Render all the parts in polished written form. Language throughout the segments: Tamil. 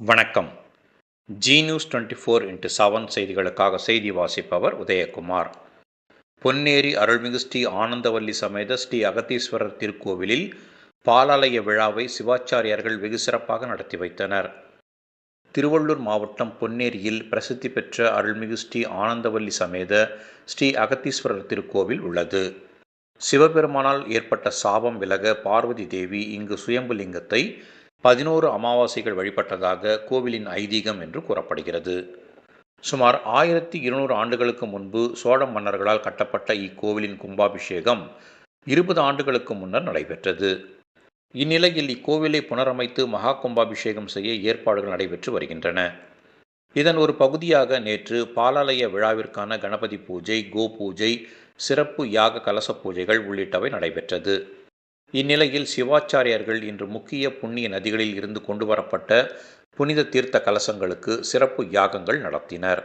வணக்கம். ஜி நியூஸ் 24x7 செய்திகளுக்காக செய்தி வாசிப்பவர் உதயகுமார். பொன்னேரி அருள்மிகு ஸ்ரீ ஆனந்தவல்லி சமேத ஸ்ரீ அகத்தீஸ்வரர் திருக்கோவிலில் பாலாலய விழாவை சிவாச்சாரியார்கள் வெகு சிறப்பாக நடத்தி வைத்தனர். திருவள்ளூர் மாவட்டம் பொன்னேரியில் பிரசித்தி பெற்ற அருள்மிகு ஸ்ரீ ஆனந்தவல்லி சமேத ஸ்ரீ அகத்தீஸ்வரர் திருக்கோவில் உள்ளது. சிவபெருமானால் ஏற்பட்ட சாபம் விலக பார்வதி தேவி இங்கு சுயம்புலிங்கத்தை 11 அமாவாசைகள் வழிபட்டதாக கோவிலின் ஐதீகம் என்று கூறப்படுகிறது. சுமார் 1200 ஆண்டுகளுக்கு முன்பு சோழ மன்னர்களால் கட்டப்பட்ட இக்கோவிலின் கும்பாபிஷேகம் 20 ஆண்டுகளுக்கு முன்னர் நடைபெற்றது. இந்நிலையில் இக்கோவிலை புனரமைத்து மகா கும்பாபிஷேகம் செய்ய ஏற்பாடுகள் நடைபெற்று வருகின்றன. இதன் ஒரு பகுதியாக நேற்று பாலாலய விழாவிற்கான கணபதி பூஜை, கோ பூஜை, சிறப்பு யாக கலச பூஜைகள் உள்ளிட்டவை நடைபெற்றது. இந்நிலையில் சிவாச்சாரியார்கள் இன்று முக்கிய புண்ணிய நதிகளில் இருந்து கொண்டு வரப்பட்ட புனித தீர்த்த கலசங்களுக்கு சிறப்பு யாகங்கள் நடத்தினர்.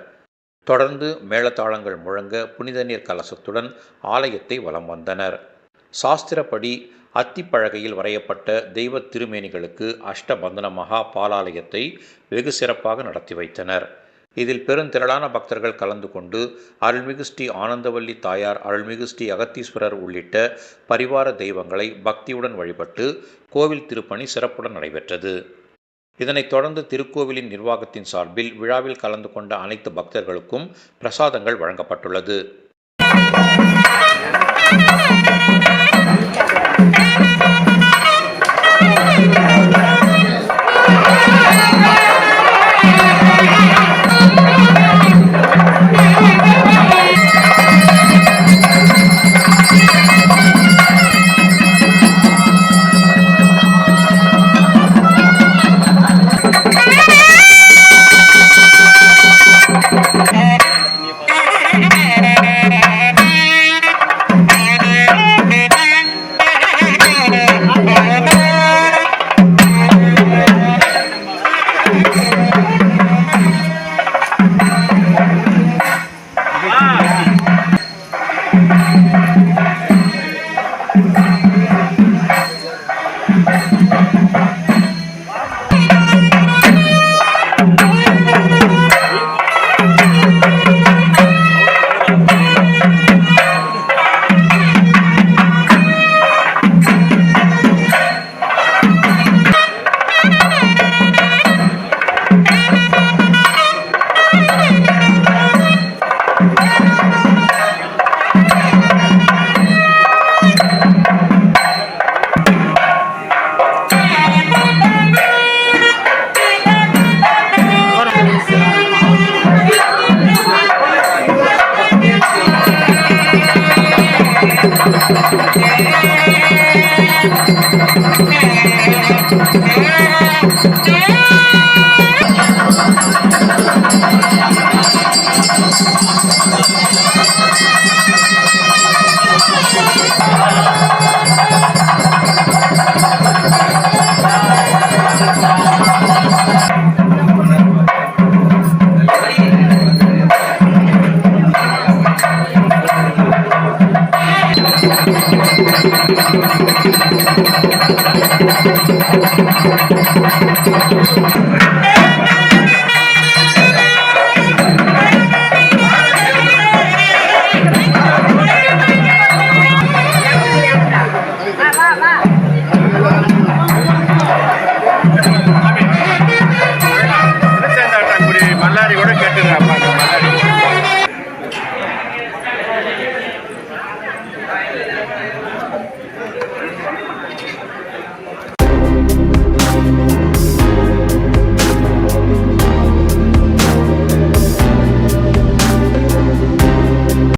தொடர்ந்து மேளதாளங்கள் முழங்க புனித நீர் கலசத்துடன் ஆலயத்தை வலம் வந்தனர். சாஸ்திரப்படி அத்திப்பழகையில் வரையப்பட்ட தெய்வ திருமேனிகளுக்கு அஷ்டபந்தன மகா பாலாலயத்தை வெகு சிறப்பாக நடத்தி வைத்தனர். இதில் பெருந்திரளான பக்தர்கள் கலந்து கொண்டு அருள்மிகு ஸ்ரீ ஆனந்தவல்லி தாயார், அருள்மிகு ஸ்ரீ அகத்தீஸ்வரர் உள்ளிட்ட பரிவார தெய்வங்களை பக்தியுடன் வழிபட்டு கோவில் திருப்பணி சிறப்புடன் நடைபெற்றது. இதனைத் தொடர்ந்து திருக்கோவிலின் நிர்வாகத்தின் சார்பில் விழாவில் கலந்து கொண்ட அனைத்து பக்தர்களுக்கும் பிரசாதங்கள் வழங்கப்பட்டுள்ளது. Hey!